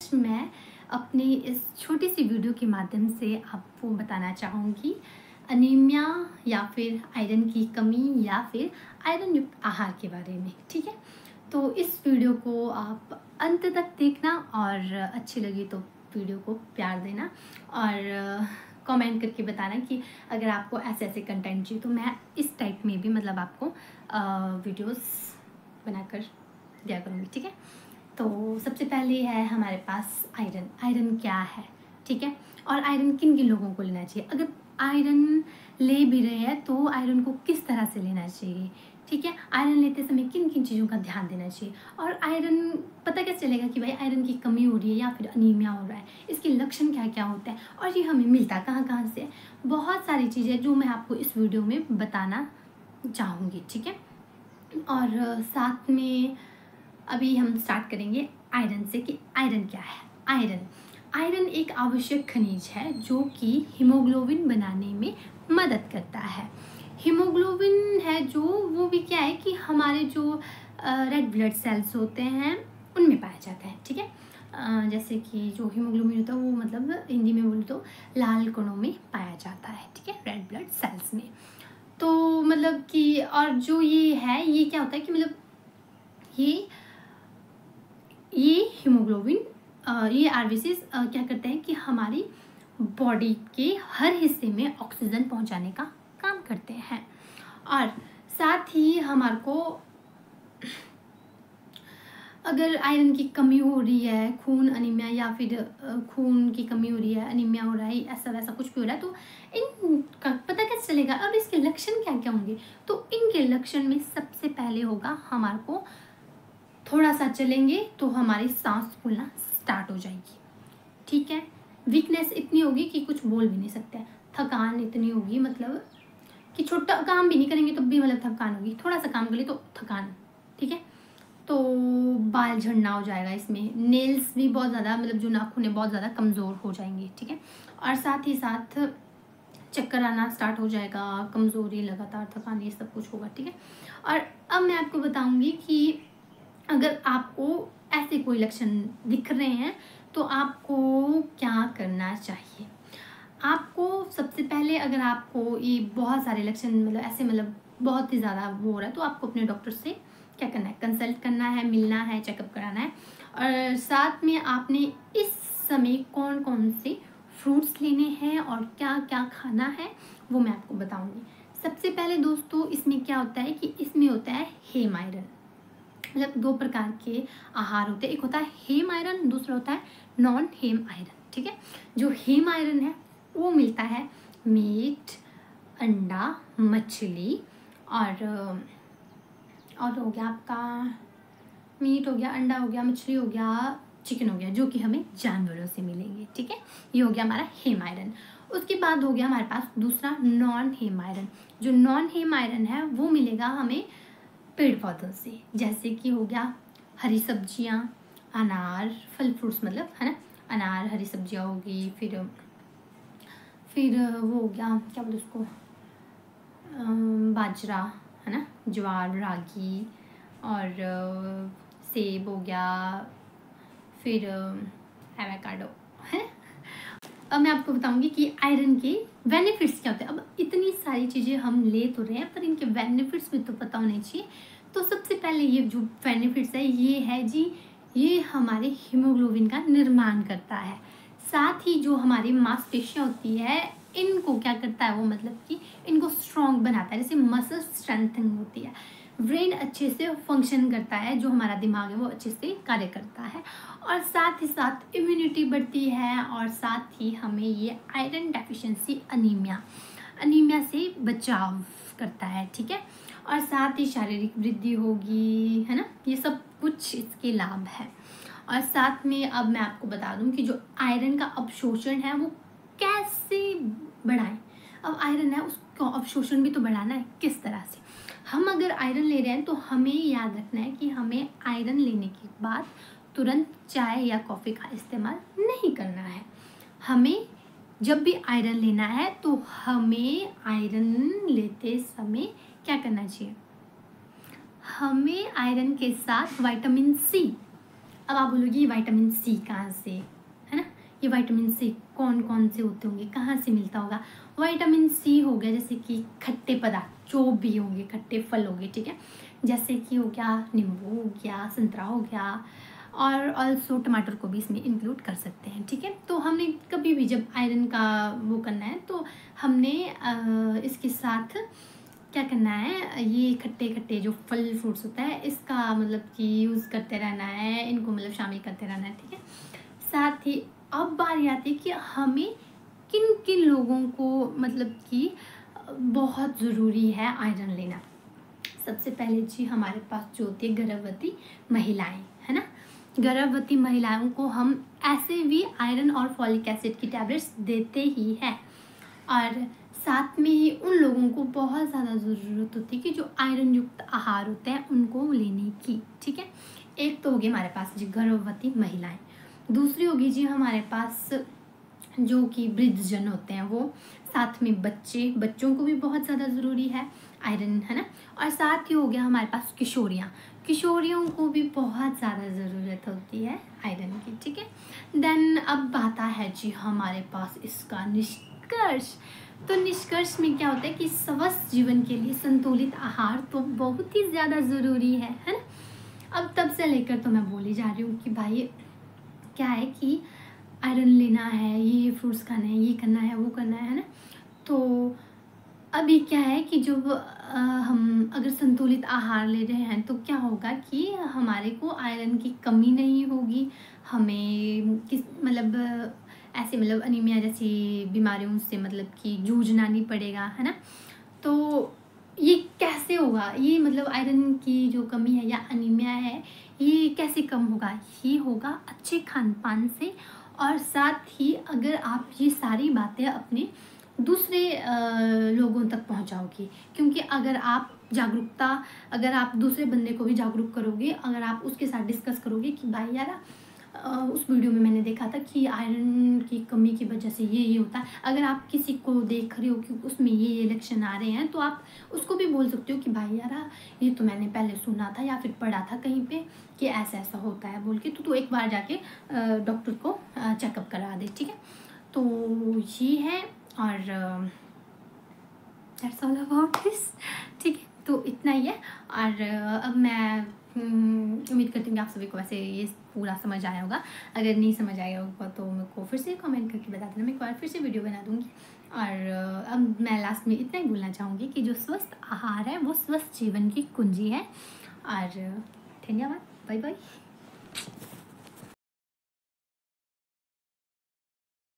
आज मैं अपनी इस छोटी सी वीडियो के माध्यम से आपको बताना चाहूँगी अनीमिया या फिर आयरन की कमी या फिर आयरन युक्त आहार के बारे में। ठीक है, तो इस वीडियो को आप अंत तक देखना और अच्छी लगी तो वीडियो को प्यार देना और कमेंट करके बताना कि अगर आपको ऐसे ऐसे कंटेंट चाहिए तो मैं इस टाइप में भी मतलब आपको वीडियोस बनाकर दिया करूँगी। ठीक है, तो सबसे पहले है हमारे पास आयरन। आयरन क्या है, ठीक है, और आयरन किन किन लोगों को लेना चाहिए। अगर आयरन ले भी रहे हैं तो आयरन को किस तरह से लेना चाहिए, ठीक है, आयरन लेते समय किन किन चीज़ों का ध्यान देना चाहिए, और आयरन पता कैसे चलेगा कि भाई आयरन की कमी हो रही है या फिर अनीमिया हो रहा है, इसके लक्षण क्या क्या होते हैं और ये हमें मिलता कहाँ कहाँ से है। बहुत सारी चीज़ें जो मैं आपको इस वीडियो में बताना चाहूँगी। ठीक है, और साथ में अभी हम स्टार्ट करेंगे आयरन से कि आयरन क्या है। आयरन एक आवश्यक खनिज है जो कि हीमोग्लोबिन बनाने में मदद करता है। हीमोग्लोबिन है जो वो भी क्या है कि हमारे जो रेड ब्लड सेल्स होते हैं उनमें पाया जाता है। ठीक है, जैसे कि जो हीमोग्लोबिन होता है वो मतलब हिंदी में बोले तो लाल कणों में पाया जाता है। ठीक है, रेड ब्लड सेल्स में। तो मतलब कि और जो ये है ये क्या होता है कि मतलब ये हीमोग्लोबिन ये आरबीसीज क्या करते हैं कि हमारी बॉडी के हर हिस्से में ऑक्सीजन पहुंचाने का काम करते हैं। और साथ ही हमारे को अगर आयरन की कमी हो रही है, खून अनीमिया या फिर खून की कमी हो रही है, अनीमिया हो रहा है, ऐसा वैसा कुछ भी हो रहा है, तो इनका पता कैसे चलेगा। अब इसके लक्षण क्या क्या होंगे, तो इनके लक्षण में सबसे पहले होगा हमारे को थोड़ा सा चलेंगे तो हमारी सांस फूलना स्टार्ट हो जाएगी। ठीक है, वीकनेस इतनी होगी कि कुछ बोल भी नहीं सकते, थकान इतनी होगी मतलब कि छोटा काम भी नहीं करेंगे तो भी मतलब थकान होगी, थोड़ा सा काम कर लिए तो थकान। ठीक है, तो बाल झड़ना हो जाएगा, इसमें नेल्स भी बहुत ज़्यादा मतलब जो नाखून है बहुत ज़्यादा कमज़ोर हो जाएंगे। ठीक है, और साथ ही साथ चक्कर आना स्टार्ट हो जाएगा, कमज़ोरी, लगातार थकान, ये सब कुछ होगा। ठीक है, और अब मैं आपको बताऊंगी कि अगर आपको ऐसे कोई लक्षण दिख रहे हैं तो आपको क्या करना चाहिए। आपको सबसे पहले अगर आपको ये बहुत सारे लक्षण मतलब ऐसे मतलब बहुत ही ज़्यादा वो हो रहा है तो आपको अपने डॉक्टर से क्या करना है, कंसल्ट करना है, मिलना है, चेकअप कराना है। और साथ में आपने इस समय कौन कौन से फ्रूट्स लेने हैं और क्या क्या खाना है वो मैं आपको बताऊंगी। सबसे पहले दोस्तों इसमें क्या होता है कि इसमें होता है हेम आयरन। मतलब दो प्रकार के आहार होते हैं, एक होता है हेम आयरन, दूसरा होता है नॉन हेम आयरन। ठीक है, जो हेम आयरन है वो मिलता है मीट, अंडा, मछली और हो गया आपका मीट हो गया, अंडा हो गया, मछली हो गया, चिकन हो गया, जो कि हमें जानवरों से मिलेंगे। ठीक है, ये हो गया हमारा हेम आयरन। उसके बाद हो गया हमारे पास दूसरा नॉन हेम आयरन। जो नॉन हेम आयरन है वो मिलेगा हमें पेड़ पौधों से, जैसे कि हो गया हरी सब्जियां, अनार, फल फ्रूट्स मतलब है ना, अनार, हरी सब्जियां होगी, फिर वो हो गया क्या बोलते उसको, बाजरा है ना, ज्वार, रागी और सेब हो गया, फिर एवोकाडो है। अब मैं आपको बताऊंगी कि आयरन के बेनिफिट्स क्या होते हैं। अब इतनी सारी चीज़ें हम ले तो रहे हैं पर इनके बेनिफिट्स भी तो पता होने चाहिए। तो सबसे पहले ये जो बेनिफिट्स है ये है जी, ये हमारे हीमोग्लोबिन का निर्माण करता है। साथ ही जो हमारी मांसपेशियां होती है इनको क्या करता है वो मतलब कि इनको स्ट्रॉन्ग बनाता है, जैसे मसल स्ट्रेंथनिंग होती है। ब्रेन अच्छे से फंक्शन करता है, जो हमारा दिमाग है वो अच्छे से कार्य करता है, और साथ ही साथ इम्यूनिटी बढ़ती है, और साथ ही हमें ये आयरन डेफिशिएंसी अनीमिया से बचाव करता है। ठीक है, और साथ ही शारीरिक वृद्धि होगी, है ना, ये सब कुछ इसके लाभ है। और साथ में अब मैं आपको बता दूं कि जो आयरन का अवशोषण है वो कैसे बढ़ाएं। अब आयरन है उसको अवशोषण भी तो बढ़ाना है, किस तरह से। हम अगर आयरन ले रहे हैं तो हमें याद रखना है कि हमें आयरन लेने के बाद तुरंत चाय या कॉफ़ी का इस्तेमाल नहीं करना है। हमें जब भी आयरन लेना है तो हमें आयरन लेते समय क्या करना चाहिए, हमें आयरन के साथ विटामिन सी अब आप बोलोगे ये विटामिन सी कहाँ से, है ना, ये विटामिन सी कौन कौन से होते होंगे, कहाँ से मिलता होगा। विटामिन सी हो गया जैसे कि खट्टे पदार्थ जो भी होंगे, खट्टे फल हो गए, ठीक है, जैसे कि हो गया नींबू हो गया, संतरा हो गया, और ऑल्सो टमाटर को भी इसमें इंक्लूड कर सकते हैं, ठीक है। तो हमने कभी भी जब आयरन का वो करना है तो हमने इसके साथ क्या करना है, ये खट्टे खट्टे जो फल फ्रूट्स होता है इसका मतलब कि यूज़ करते रहना है, इनको मतलब शामिल करते रहना है, ठीक है। साथ ही अब बारी आती है कि हमें किन किन लोगों को मतलब कि बहुत ज़रूरी है आयरन लेना। सबसे पहले जी हमारे पास जो होती है गर्भवती महिलाएं, है ना, गर्भवती महिलाओं को हम ऐसे भी आयरन और फॉलिक एसिड की टैबलेट्स देते ही हैं, और साथ में ही उन लोगों को बहुत ज़्यादा ज़रूरत होती है कि जो आयरन युक्त आहार होते हैं उनको लेने की, ठीक है। एक तो होगी हमारे पास जी गर्भवती महिलाएं, दूसरी होगी जी हमारे पास जो कि वृद्धजन होते हैं वो, साथ में बच्चों को भी बहुत ज़्यादा ज़रूरी है आयरन, है ना, और साथ ही हो गया हमारे पास किशोरियों को भी बहुत ज़्यादा ज़रूरत होती है आयरन की, ठीक है। देन अब आता है जी हमारे पास इसका निष्कर्ष। तो निष्कर्ष में क्या होता है कि स्वस्थ जीवन के लिए संतुलित आहार तो बहुत ही ज़्यादा ज़रूरी है ना। अब तब से लेकर तो मैं बोली जा रही हूँ कि भाई क्या है कि आयरन लेना है, ये फ्रूट्स खाना है, ये करना है, वो करना है ना। तो अभी क्या है कि जब हम अगर संतुलित आहार ले रहे हैं तो क्या होगा कि हमारे को आयरन की कमी नहीं होगी, हमें किस मतलब ऐसे मतलब अनीमिया जैसी बीमारियों से मतलब कि जूझना नहीं पड़ेगा, है ना। तो ये कैसे होगा, ये मतलब आयरन की जो कमी है या अनीमिया है ये कैसे कम होगा, ये होगा अच्छे खान पान से, और साथ ही अगर आप ये सारी बातें अपने दूसरे लोगों तक पहुंचाओगे, क्योंकि अगर आप दूसरे बंदे को भी जागरूक करोगे, अगर आप उसके साथ डिस्कस करोगे कि भाई यार उस वीडियो में मैंने देखा था कि आयरन की कमी की वजह से ये होता है, अगर आप किसी को देख रहे हो कि उसमें ये लक्षण आ रहे हैं तो आप उसको भी बोल सकते हो कि भाई यार ये तो मैंने पहले सुना था या फिर पढ़ा था कहीं पे कि ऐसा ऐसा होता है बोल के, तो तू एक बार जाके डॉक्टर को चेकअप करा दे, ठीक है। तो ये है, और दैट्स ऑल अबाउट दिस, ठीक है। तो इतना ही है, और अब मैं उम्मीद करती हूँ कि आप सभी को वैसे ये पूरा समझ आया होगा। अगर नहीं समझ आया होगा तो मेरे को फिर से कमेंट करके बता देना, मैं एक बार फिर से वीडियो बना दूँगी। और अब मैं लास्ट में इतना ही बोलना चाहूँगी कि जो स्वस्थ आहार है वो स्वस्थ जीवन की कुंजी है। और धन्यवाद, बाय बाय।